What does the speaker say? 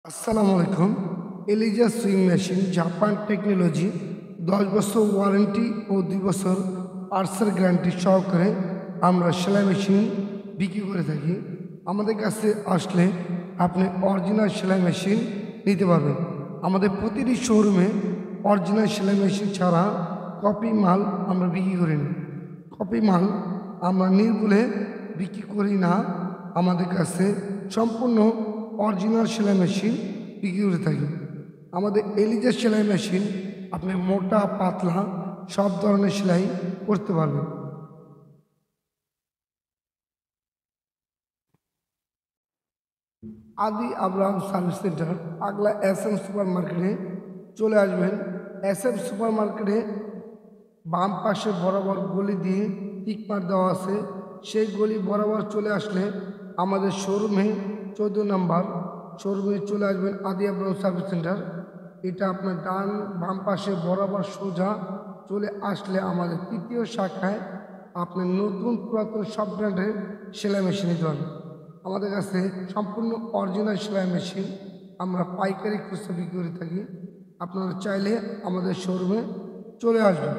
আসসালামু আলাইকুম। Eliza sewing machine Japan technology 10 বছর ওয়ারেন্টি ও 2 বছর পার্সেল গ্যারান্টি সহকারে আমরা সেলাই মেশিন বিক্রি করে থাকি। আমাদের কাছে আসলে আপনি অরিজিনাল সেলাই মেশিন নিতে পারবেন। আমাদের প্রতিটি শোরুমে অরিজিনাল সেলাই মেশিন ছাড়া কপি মাল আমরা বিক্রি করি না। কপি মাল আমরা নির্ভুলে বিক্রি করি না। আমাদের কাছে সম্পূর্ণ অরিজিনাল সেলাই মেশিন বিক্রি করে থাকি। আমাদের এলিজা সেলাই মেশিন আপনি মোটা পাতলা সব ধরনের সেলাই করতে পারবেন। আদি আব্রাহাম সার্ভিস সেন্টার, আগলা SM সুপার মার্কেটে চলে আসবেন। SM সুপার মার্কেটে বাম পাশে বরাবর গলি দিয়ে টিকমার দেওয়া আছে। সেই গলি বরাবর চলে আসলে আমাদের শোরুমে 14 নাম্বার শোরুমে চলে আসবেন আদি আব্রাহাম সার্ভিস সেন্টার। এটা আপনার ডান বাম পাশে বরাবর সোজা চলে আসলে আমাদের তৃতীয় শাখায় আপনার নতুন পুরাতন সব ব্র্যান্ডের সেলাই মেশিন নিতে পারবেন। আমাদের কাছে সম্পূর্ণ অরিজিনাল সেলাই মেশিন আমরা পাইকারি খুচরা বিক্রি করে থাকি। আপনারা চাইলে আমাদের শোরুমে চলে আসবেন।